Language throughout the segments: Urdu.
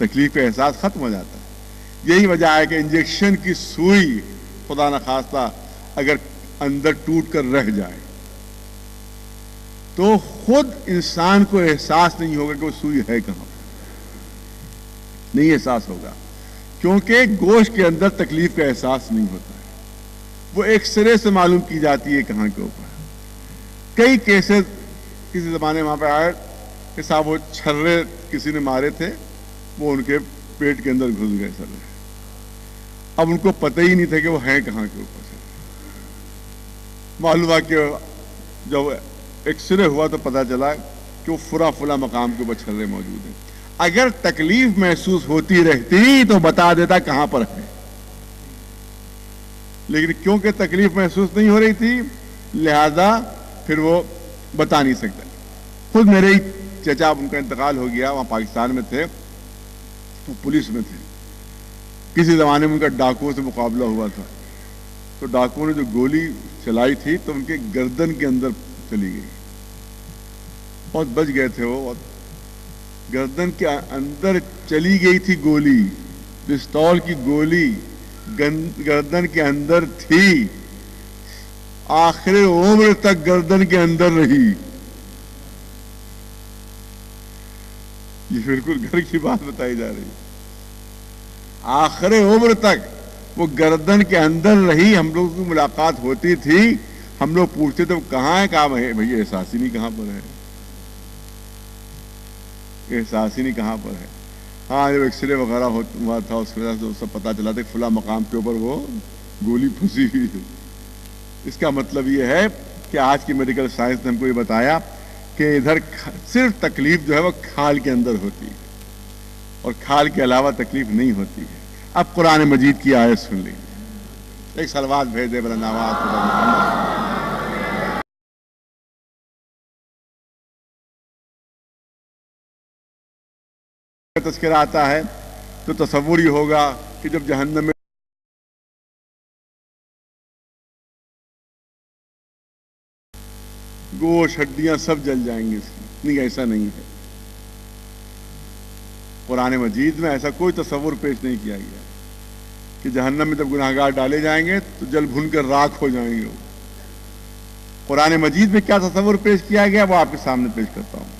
تکلیف کا احساس ختم ہو جاتا ہے. یہی وجہ ہے کہ انجیکشن کی سوئی خدا نخواستہ اگر اندر ٹوٹ کر رہ جائے تو خود انسان کو احساس نہیں ہوگا کہ وہ سوئی ہے کہاں، نہیں احساس ہوگا، کیونکہ گوشت کے اندر تکلیف کا احساس نہیں ہوتا ہے. وہ ایک سرے سے معلوم کی جاتی ہے کہاں کے اوپر. کئی کیسز کسی زمانے وہاں پہ آئے کہ صاحب وہ چھرے کسی نے مارے تھے، وہ ان کے پیٹ کے اندر گھس گئے سر. اب ان کو پتہ ہی نہیں تھا کہ وہ ہیں کہاں کے اوپر سے. معلوم ہوا کہ جب ایکس رے ہوا تو پتہ چلا کہ وہ فلاں مقام کے اوپر چھرے موجود ہیں. اگر تکلیف محسوس ہوتی رہتی تو بتا دیتا کہاں پر ہے، لیکن کیونکہ تکلیف محسوس نہیں ہو رہی تھی لہذا پھر وہ بتا نہیں سکتا. خود میرے ہی چچا، ان کا انتقال ہو گیا، وہاں پاکستان میں تھے، وہ پولیس میں تھے. کسی زمانے میں ان کا ڈاکوؤں سے مقابلہ ہوا تھا، تو ڈاکوؤں نے جو گولی چلائی تھی تو ان کے گردن کے اندر چلی گئی. بہت بچ گئے تھے وہ. گردن کے اندر چلی گئی تھی گولی، پستول کی گولی گردن کے اندر تھی، آخر عمر تک گردن کے اندر رہی. یہ بالکل گھر کی بات بتائی جا رہی. آخر عمر تک وہ گردن کے اندر رہی. ہم لوگ کی ملاقات ہوتی تھی، ہم لوگ پوچھتے تھے کہاں ہے، کہاں ہے بھائی احساس ہی نہیں کہاں پر ہے، احساس ہی نہیں کہاں پر ہے. ہاں جب ایکس رے وغیرہ ہوا تھا اس وجہ سے سب پتہ چلا تھا کہ فلاں مقام کے اوپر وہ گولی پھنسی ہوئی ہے. اس کا مطلب یہ ہے کہ آج کی میڈیکل سائنس نے ہم کو یہ بتایا کہ ادھر صرف تکلیف جو ہے وہ کھال کے اندر ہوتی ہے اور کھال کے علاوہ تکلیف نہیں ہوتی ہے. اب قرآن مجید کی آیت سن لی. ایک صلوات بھیج دے بلند آواز سے. تذکرہ آتا ہے تو تصور یہ ہوگا کہ جب جہنم میں گوشت ہڈیاں سب جل جائیں گے. نہیں، ایسا نہیں ہے. قرآن مجید میں ایسا کوئی تصور پیش نہیں کیا گیا کہ جہنم میں جب گناہگار ڈالے جائیں گے تو جل بھن کر راکھ ہو جائیں گے. قرآن مجید میں کیا تصور پیش کیا گیا وہ آپ کے سامنے پیش کرتا ہوں.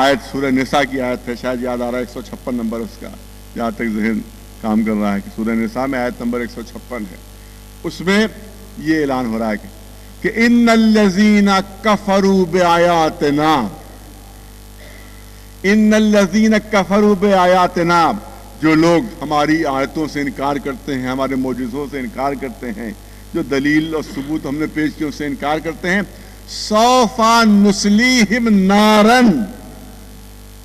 آیت سورہ نساء کی آیت ہے، شاید یاد آ رہا ہے 156 نمبر اس کا، جہاں تک ذہن کام کر رہا ہے کہ سورہ نساء میں آیت نمبر 156 ہے. اس میں یہ اعلان ہو رہا ہے کہ ان الذین کفروا بآیاتنا، ان الذین کفروا بآیاتنا، جو لوگ ہماری آیتوں سے انکار کرتے ہیں، ہمارے معجزوں سے انکار کرتے ہیں، جو دلیل اور ثبوت ہم نے پیش کی اس سے انکار کرتے ہیں، سوف نصلیہم نارا،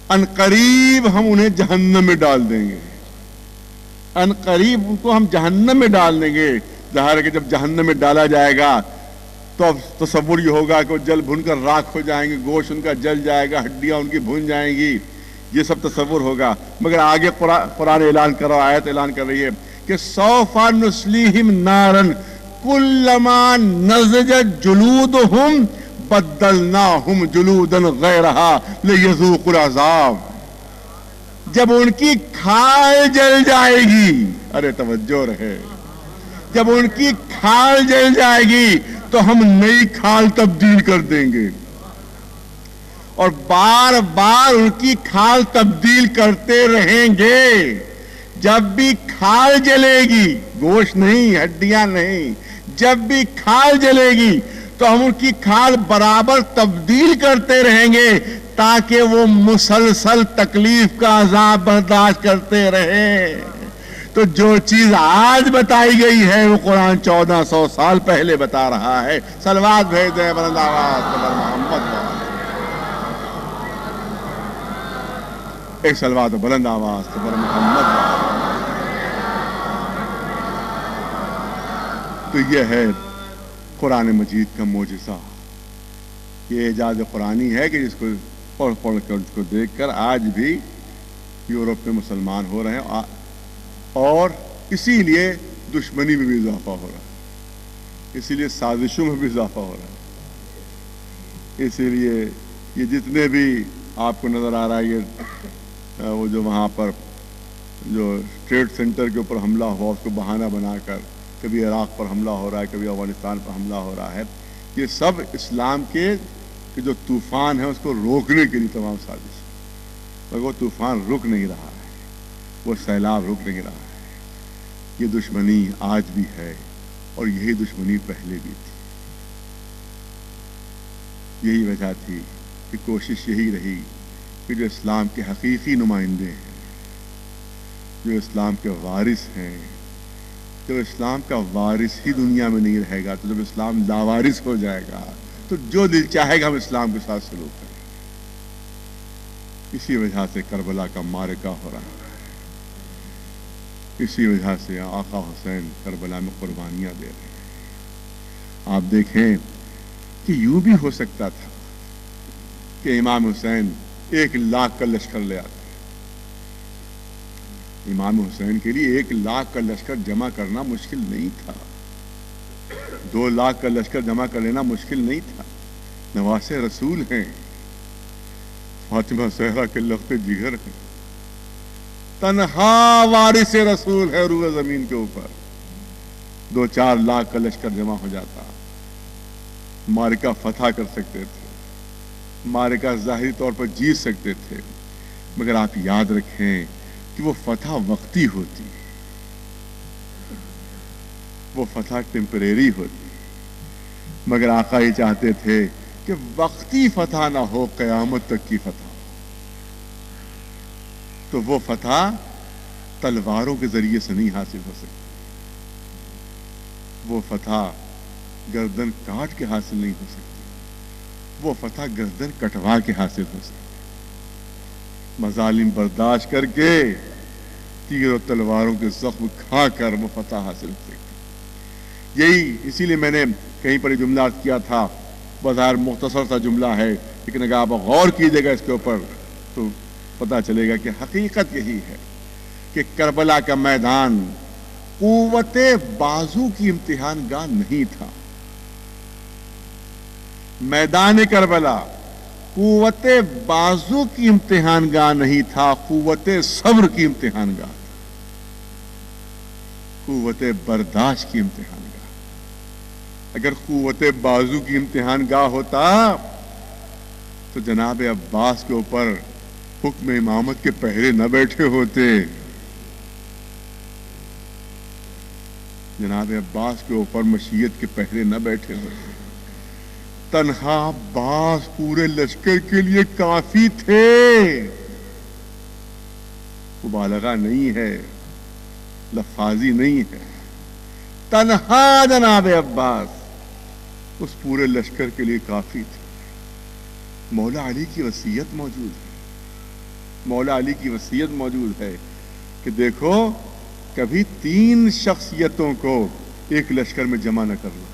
ان قریب ہم انہیں جہنم میں ڈال دیں گے. ان قریب ان کو ہم جہنم میں ڈال دیں گے. ظاہر ہے کہ جب جہنم میں ڈالا جائے گا تو اب تصور یہ ہوگا کہ وہ جل بھن کر راکھ ہو جائیں گے، گوشت ان کا جل جائے گا، ہڈیاں ان کی بھن جائیں گی. یہ سب تصور ہوگا. مگر آگے قرآن اعلان کر رہا، آیت اعلان کر رہی ہے کہ سوف نصلیہم نارا کلما نضجت جلودہم بدلناہم جلودا غیرہا لیذوقوا العذاب. جب ان کی کھال جل جائے گی، ارے توجہ رہے، جب ان کی کھال جل جائے گی تو ہم نئی کھال تبدیل کر دیں گے اور بار بار ان کی کھال تبدیل کرتے رہیں گے. جب بھی کھال جلے گی، گوشت نہیں، ہڈیاں نہیں، جب بھی کھال جلے گی تو ہم ان کی کھال برابر تبدیل کرتے رہیں گے تاکہ وہ مسلسل تکلیف کا عذاب برداشت کرتے رہیں. تو جو چیز آج بتائی گئی ہے وہ قرآن 1400 سال پہلے بتا رہا ہے. صلوات بھیج دیں بلند آواز سے محمد. ایک صلوات بلند آواز سے محمد. تو یہ ہے قرآن مجید کا معجزہ. یہ اعجاز قرآنی ہے کہ جس کو پڑھ پڑھ کر اس کو دیکھ کر آج بھی یورپ میں مسلمان ہو رہے ہیں اور اسی لیے دشمنی میں بھی اضافہ ہو رہا ہے، اسی لیے سازشوں میں بھی اضافہ ہو رہا ہے. اسی لیے یہ جتنے بھی آپ کو نظر آ رہا ہے یہ وہ جو وہاں پر جو ٹریڈ سینٹر کے اوپر حملہ ہوا اس کو بہانہ بنا کر کبھی عراق پر حملہ ہو رہا ہے، کبھی افغانستان پر حملہ ہو رہا ہے، یہ سب اسلام کے جو طوفان ہے اس کو روکنے کے لیے تمام سازش ہے، مگر وہ طوفان رک نہیں رہا ہے، وہ سیلاب رک نہیں رہا ہے۔ یہ دشمنی آج بھی ہے اور یہی دشمنی پہلے بھی تھی۔ یہی وجہ تھی کہ کوشش یہی رہی کہ جو اسلام کے حقیقی نمائندے ہیں، جو اسلام کے وارث ہیں، جب اسلام کا وارث ہی دنیا میں نہیں رہے گا تو جب اسلام لاوارث ہو جائے گا تو جو دل چاہے گا ہم اسلام کے ساتھ سلوک کریں گے۔ اسی وجہ سے کربلا کا معرکہ ہو رہا ہے، اسی وجہ سے آقا حسین کربلا میں قربانیاں دے رہے ہیں۔ آپ دیکھیں کہ یوں بھی ہو سکتا تھا کہ امام حسین 1,00,000 کا لشکر لے آتے۔ امام حسین کے لیے 1,00,000 کا لشکر جمع کرنا مشکل نہیں تھا، 2,00,000 کا لشکر جمع کر لینا مشکل نہیں تھا۔ نواز رسول ہیں، فاطمہ زہرا کے لخت جگر ہیں، تنہا وارث رسول ہے روح زمین کے اوپر۔ 2-4 لاکھ کا لشکر جمع ہو جاتا، معرکہ فتح کر سکتے تھے، معرکہ ظاہری طور پر جیت سکتے تھے، مگر آپ یاد رکھیں کہ وہ فتح وقتی ہوتی، وہ فتح ٹیمپریری ہوتی، مگر آقا یہ چاہتے تھے کہ وقتی فتح نہ ہو، قیامت تک کی فتح۔ تو وہ فتح تلواروں کے ذریعے سے نہیں حاصل ہو سکتی، وہ فتح گردن کاٹ کے حاصل نہیں ہو سکتی، وہ فتح گردن کٹوا کے حاصل ہو سکتی، مظالم برداشت کر کے، تیر و تلواروں کے زخم کھا کر وہ فتح حاصل ہو سکتی۔ یہی اسی لیے میں نے کہیں پر یہ جملہ کیا تھا، بظاہر مختصر سا جملہ ہے، لیکن اگر آپ غور کیجیے گا اس کے اوپر تو پتہ چلے گا کہ حقیقت یہی ہے کہ کربلا کا میدان قوت بازو کی امتحان گاہ نہیں تھا۔ میدان کربلا قوت بازو کی امتحان گاہ نہیں تھا، قوت صبر کی امتحان گاہ تھا، قوت برداشت کی امتحان گاہ۔ اگر قوت بازو کی امتحان گاہ ہوتا تو جناب عباس کے اوپر حکم امامت کے پہرے نہ بیٹھے ہوتے، جناب عباس کے اوپر مشیت کے پہرے نہ بیٹھے ہوتے۔ تنہا عباس پورے لشکر کے لیے کافی تھے، مبالغہ نہیں ہے، لفاظی نہیں ہے، تنہا جناب عباس اس پورے لشکر کے لیے کافی تھے۔ مولا علی کی وصیت موجود ہے، مولا علی کی وصیت موجود ہے کہ دیکھو کبھی 3 شخصیتوں کو ایک لشکر میں جمع نہ کرنا،